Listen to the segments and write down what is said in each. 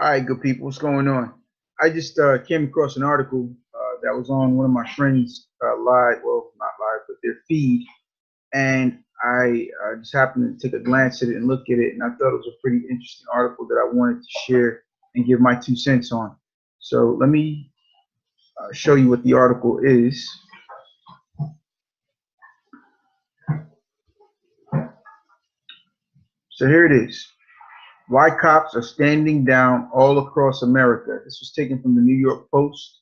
All right, good people, what's going on? I just came across an article that was on one of my friends' live, well, not live, but their feed, and I just happened to take a glance at it and look at it, and I thought it was a pretty interesting article that I wanted to share and give my 2 cents on. So let me show you what the article is. So here it is. Why cops are standing down all across America. This was taken from the New York Post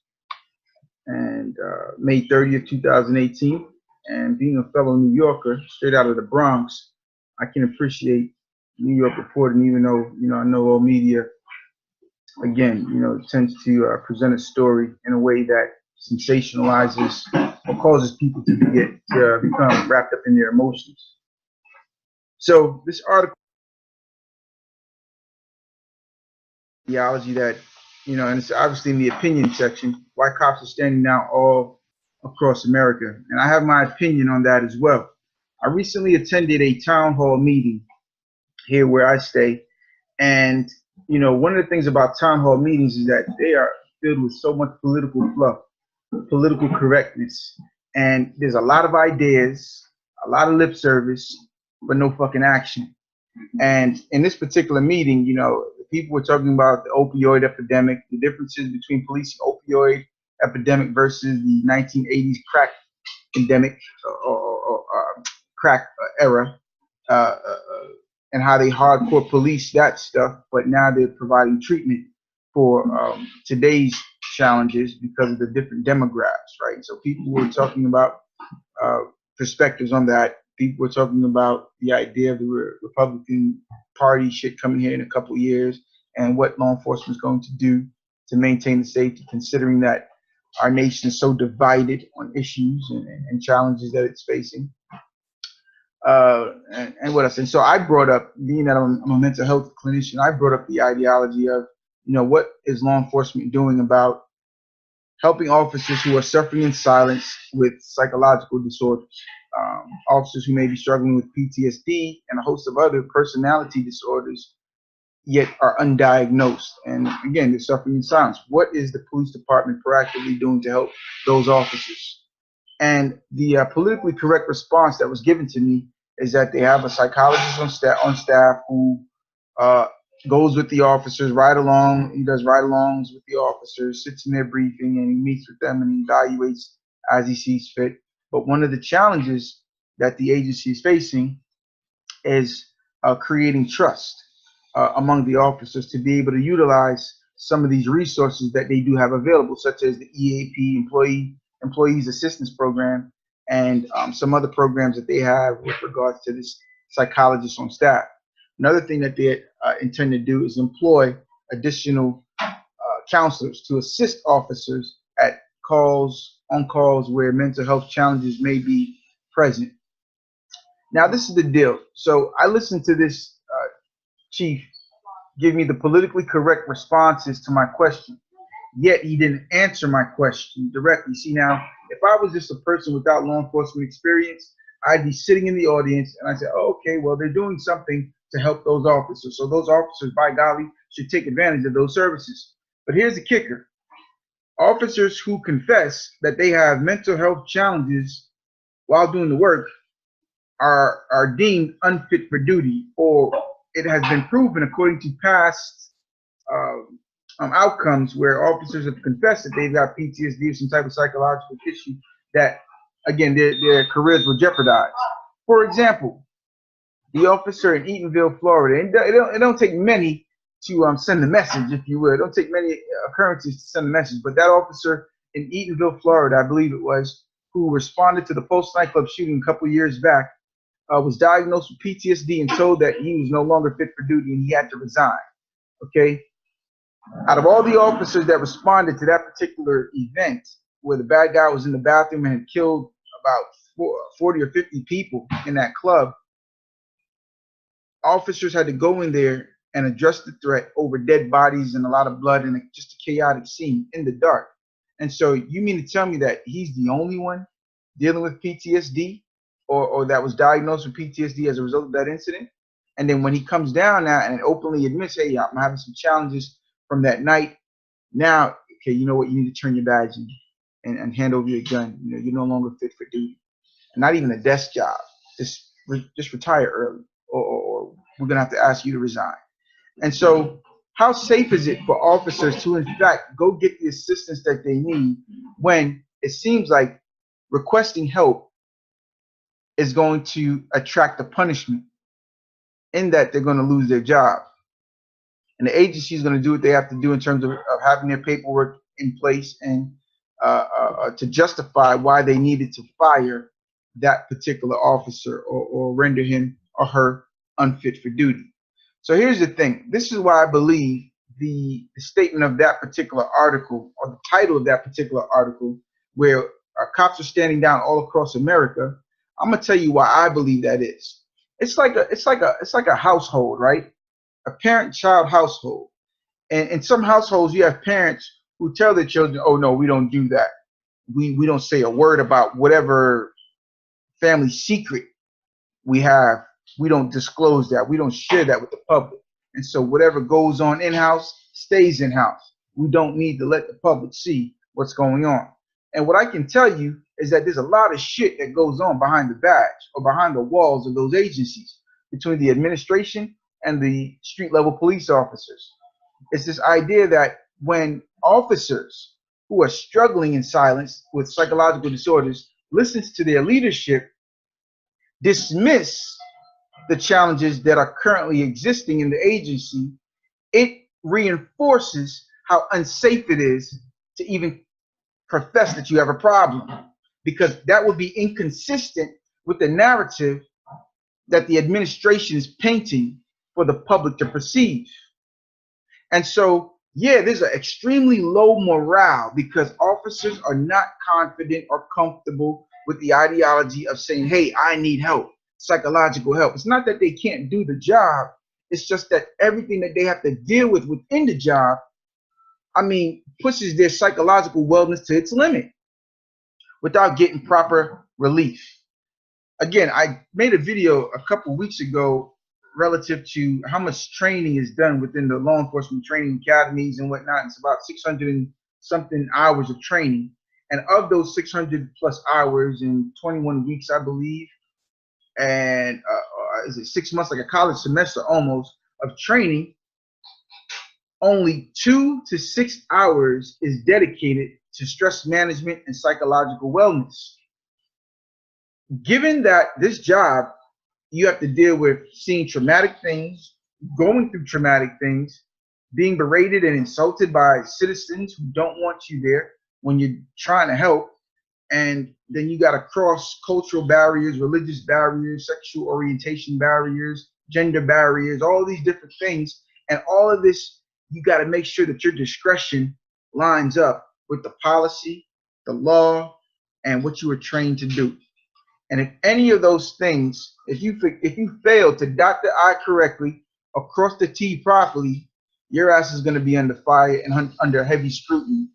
and May 30th, 2018. And being a fellow New Yorker, straight out of the Bronx, I can appreciate New York reporting, even though, I know all media, again, tends to present a story in a way that sensationalizes or causes people to become wrapped up in their emotions. So this article, theology that, and it's obviously in the opinion section, why cops are standing down all across America. And I have my opinion on that as well. I recently attended a town hall meeting here where I stay. And, one of the things about town hall meetings is that they are filled with so much political fluff, political correctness. And there's a lot of ideas, a lot of lip service, but no fucking action. And in this particular meeting, people were talking about the opioid epidemic, the differences between policing opioid epidemic versus the 1980s crack endemic or crack era, and how they hardcore police that stuff. But now they're providing treatment for today's challenges because of the different demographics, right? So people were talking about perspectives on that. People were talking about the idea of the Republican Party shit coming here in a couple of years and what law enforcement is going to do to maintain the safety, considering that our nation is so divided on issues and challenges that it's facing. And what else? And so I brought up, being that I'm a mental health clinician, I brought up the ideology of, what is law enforcement doing about helping officers who are suffering in silence with psychological disorders, officers who may be struggling with PTSD and a host of other personality disorders, yet are undiagnosed. And again, they're suffering in silence. What is the police department proactively doing to help those officers? And the politically correct response that was given to me is that they have a psychologist on staff who goes with the officers right along. He does ride-alongs with the officers, sits in their briefing, and he meets with them and evaluates as he sees fit. But one of the challenges that the agency is facing is creating trust among the officers to be able to utilize some of these resources that they do have available, such as the EAP, Employees Assistance Program, and some other programs that they have with regards to this psychologist on staff. Another thing that they intend to do is employ additional counselors to assist officers at on calls where mental health challenges may be present. Now, this is the deal. So I listened to this chief give me the politically correct responses to my question, yet he didn't answer my question directly. See, now, if I was just a person without law enforcement experience, I'd be sitting in the audience and I'd say, oh, okay, well, they're doing something to help those officers. So those officers, by golly, should take advantage of those services. But here's the kicker. Officers who confess that they have mental health challenges while doing the work are deemed unfit for duty, or it has been proven according to past outcomes where officers have confessed that they've got PTSD or some type of psychological issue that, again, their careers were jeopardized. For example, the officer in Eatonville, Florida, and it don't take many to send the message, if you will. It don't take many occurrences to send the message, but that officer in Eatonville, Florida, I believe it was, who responded to the Pulse nightclub shooting a couple of years back, was diagnosed with PTSD and told that he was no longer fit for duty and he had to resign. Okay? Out of all the officers that responded to that particular event, where the bad guy was in the bathroom and had killed about 40 or 50 people in that club, officers had to go in there and address the threat over dead bodies and a lot of blood and just a chaotic scene in the dark. And so you mean to tell me that he's the only one dealing with PTSD or that was diagnosed with PTSD as a result of that incident? And then when he comes down now and openly admits, hey, I'm having some challenges from that night. Now, okay, you know what? You need to turn your badge in and hand over your gun. You know, you're no longer fit for duty. Not even a desk job. Just retire early, or we're gonna have to ask you to resign. And so, how safe is it for officers to, in fact, go get the assistance that they need when it seems like requesting help is going to attract a punishment, in that they're going to lose their job? And the agency is going to do what they have to do in terms of having their paperwork in place and to justify why they needed to fire that particular officer, or render him or her unfit for duty. So here's the thing. This is why I believe the statement of that particular article, or the title of that particular article, where cops are standing down all across America. I'm gonna tell you why I believe that is. It's like a household, right? A parent-child household. And in some households, you have parents who tell their children, "Oh no, we don't do that. We don't say a word about whatever family secret we have. We don't disclose that. We don't share that with the public. And so whatever goes on in-house stays in-house. We don't need to let the public see what's going on." And what I can tell you is that there's a lot of shit that goes on behind the badge, or behind the walls of those agencies, between the administration and the street level police officers. It's this idea that when officers who are struggling in silence with psychological disorders listens to their leadership dismiss the challenges that are currently existing in the agency, it reinforces how unsafe it is to even profess that you have a problem, because that would be inconsistent with the narrative that the administration is painting for the public to perceive. And so, yeah, there's an extremely low morale because officers are not confident or comfortable with the ideology of saying, "Hey, I need help, psychological help." It's not that they can't do the job. It's just that everything that they have to deal with within the job, pushes their psychological wellness to its limit without getting proper relief. Again, I made a video a couple weeks ago relative to how much training is done within the law enforcement training academies and whatnot. It's about 600 and something hours of training. And of those 600 plus hours in 21 weeks, I believe, and is it 6 months, like a college semester almost, of training, only 2 to 6 hours is dedicated to stress management and psychological wellness. Given that this job, you have to deal with seeing traumatic things, going through traumatic things, being berated and insulted by citizens who don't want you there when you're trying to help, and then you got to cross cultural barriers, religious barriers, sexual orientation barriers, gender barriers, all these different things. And all of this, you got to make sure that your discretion lines up with the policy, the law, and what you were trained to do. And if any of those things, if you fail to dot the I correctly or cross the T properly, your ass is going to be under fire and under heavy scrutiny.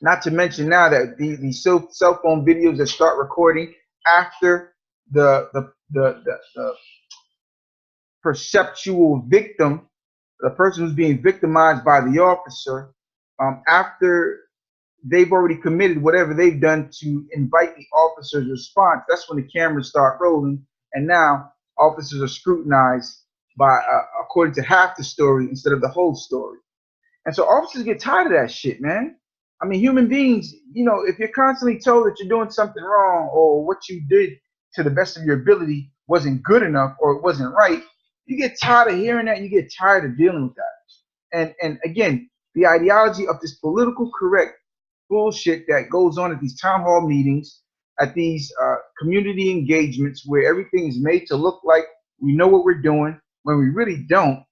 Not to mention now that these cell phone videos that start recording after the perceptual victim, the person who's being victimized by the officer, after they've already committed whatever they've done to invite the officer's response, that's when the cameras start rolling, and now officers are scrutinized by according to half the story instead of the whole story. And so officers get tired of that shit, man. I mean, human beings, if you're constantly told that you're doing something wrong, or what you did to the best of your ability wasn't good enough, or it wasn't right, you get tired of hearing that, and you get tired of dealing with that. And again, the ideology of this political correct bullshit that goes on at these town hall meetings, at these community engagements, where everything is made to look like we know what we're doing when we really don't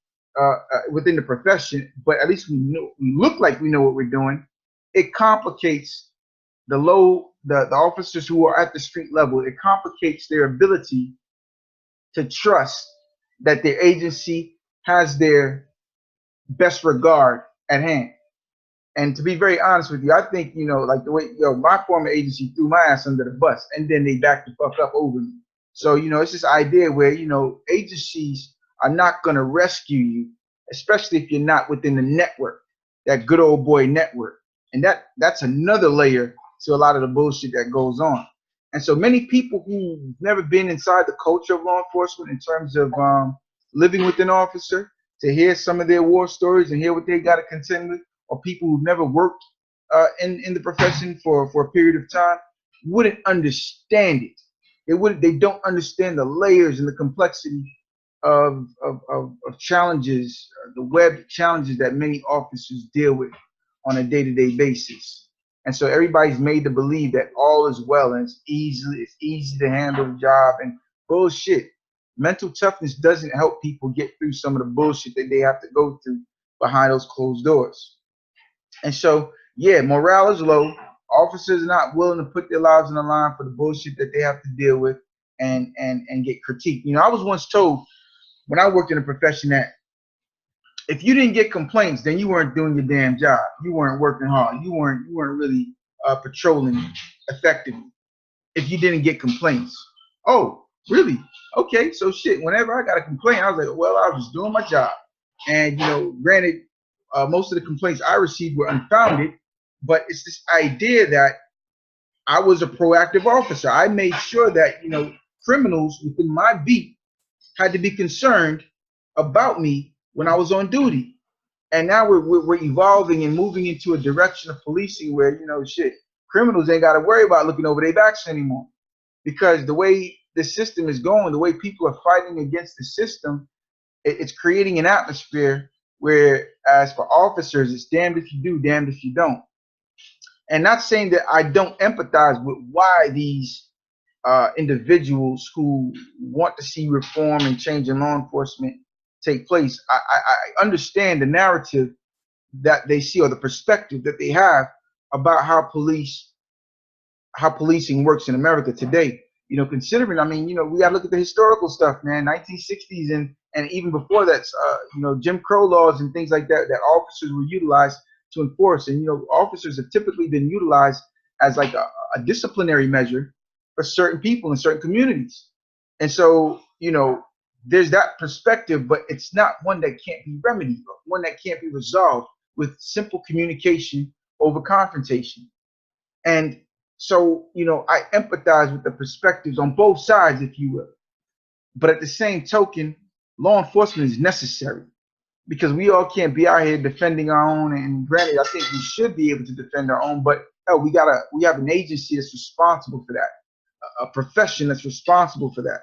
within the profession, but at least we look like we know what we're doing. It complicates the officers who are at the street level. It complicates their ability to trust that their agency has their best regard at hand. And to be very honest with you, I think, like the way, my former agency threw my ass under the bus, and then they backed the fuck up over me. So, it's this idea where, agencies are not going to rescue you especially if you're not within the network, that good old boy network. And that's another layer to a lot of the bullshit that goes on. And so many people who've never been inside the culture of law enforcement in terms of living with an officer, to hear some of their war stories and hear what they got to contend with, or people who've never worked in the profession for a period of time, wouldn't understand it. They don't understand the layers and the complexity of challenges, the web challenges that many officers deal with on a day-to-day basis. And so everybody's made to believe that all is well and it's easy to handle the job, and bullshit. Mental toughness doesn't help people get through some of the bullshit that they have to go through behind those closed doors. And so, yeah, morale is low. Officers are not willing to put their lives on the line for the bullshit that they have to deal with and get critiqued. You know, I was once told when I worked in a profession that if you didn't get complaints, then you weren't doing your damn job. You weren't working hard. You weren't really patrolling effectively. If you didn't get complaints. Oh, really? Okay, so shit. Whenever I got a complaint, I was like, well, I was just doing my job. And you know, granted, most of the complaints I received were unfounded, but it's this idea that I was a proactive officer. I made sure that, you know, criminals within my beat had to be concerned about me when I was on duty. And now we're evolving and moving into a direction of policing where, you know, shit, criminals ain't got to worry about looking over their backs anymore. Because the way the system is going, the way people are fighting against the system, it's creating an atmosphere where, as for officers, it's damned if you do, damned if you don't. And not saying that I don't empathize with why these individuals who want to see reform and change in law enforcement take place. I understand the narrative that they see, or the perspective that they have about how policing works in America today. You know, considering, I mean, you know, we got to look at the historical stuff, man. 1960s and even before that, you know, Jim Crow laws and things like that officers were utilized to enforce. And you know, officers have typically been utilized as like a disciplinary measure for certain people in certain communities. And so, you know, there's that perspective, but it's not one that can't be remedied, or one that can't be resolved with simple communication over confrontation. And so, you know, I empathize with the perspectives on both sides, if you will. But at the same token, law enforcement is necessary, because we all can't be out here defending our own. And granted, I think we should be able to defend our own, but hell, we have an agency that's responsible for that, a profession that's responsible for that.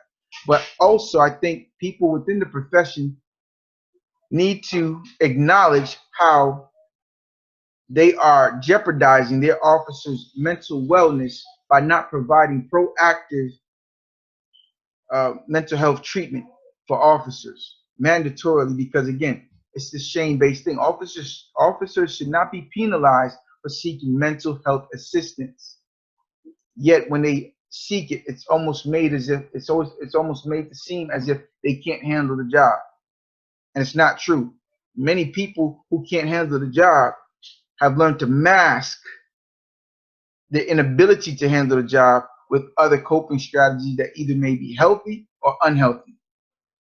But also, I think people within the profession need to acknowledge how they are jeopardizing their officers' mental wellness by not providing proactive mental health treatment for officers mandatorily, because again, it's this shame-based thing. Officers should not be penalized for seeking mental health assistance. Yet when they seek it, it's almost made as if it's almost made to seem as if they can't handle the job. And it's not true. Many people who can't handle the job have learned to mask their inability to handle the job with other coping strategies that either may be healthy or unhealthy.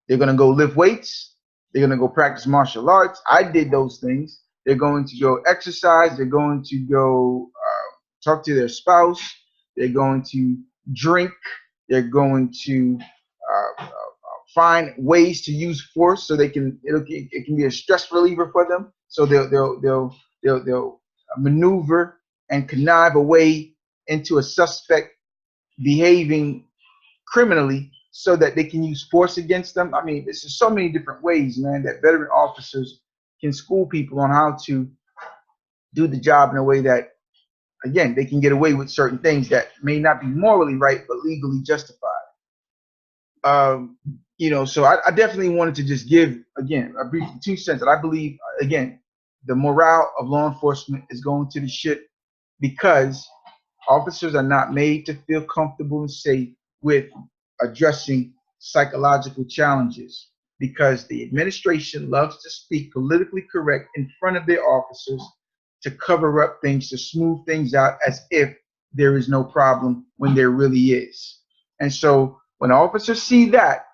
They're going to go lift weights. They're going to go practice martial arts. I did those things. They're going to go exercise. They're going to go talk to their spouse. They're going to drink. They're going to find ways to use force so they can. It can be a stress reliever for them. So they'll maneuver and connive a way into a suspect behaving criminally so that they can use force against them. I mean, there's so many different ways, man, that veteran officers can school people on how to do the job in a way that, again, they can get away with certain things that may not be morally right but legally justified. You know, so I definitely wanted to just give, again, a brief 2 cents that I believe, again, the morale of law enforcement is going to the shit because officers are not made to feel comfortable and safe with addressing psychological challenges, because the administration loves to speak politically correct in front of their officers to cover up things, to smooth things out as if there is no problem when there really is. And so when officers see that,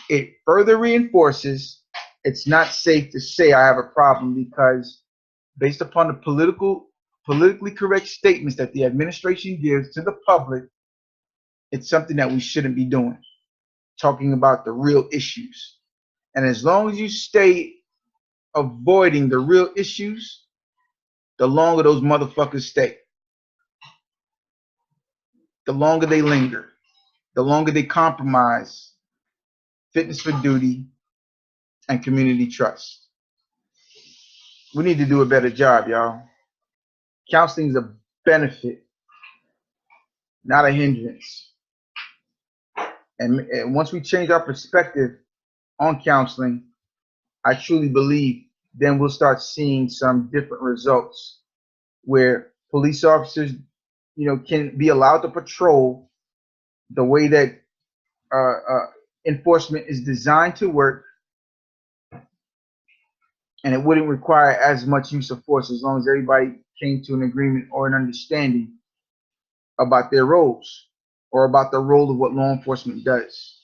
it further reinforces it's not safe to say I have a problem, because based upon the politically correct statements that the administration gives to the public, it's something that we shouldn't be doing, talking about the real issues. And as long as you stay avoiding the real issues, the longer those motherfuckers stay, the longer they linger, the longer they compromise fitness for duty and community trust. We need to do a better job, y'all. Counseling is a benefit, not a hindrance. And once we change our perspective on counseling, I truly believe then we'll start seeing some different results where police officers, can be allowed to patrol the way that enforcement is designed to work, and it wouldn't require as much use of force as long as everybody came to an agreement or an understanding about their roles or about the role of what law enforcement does.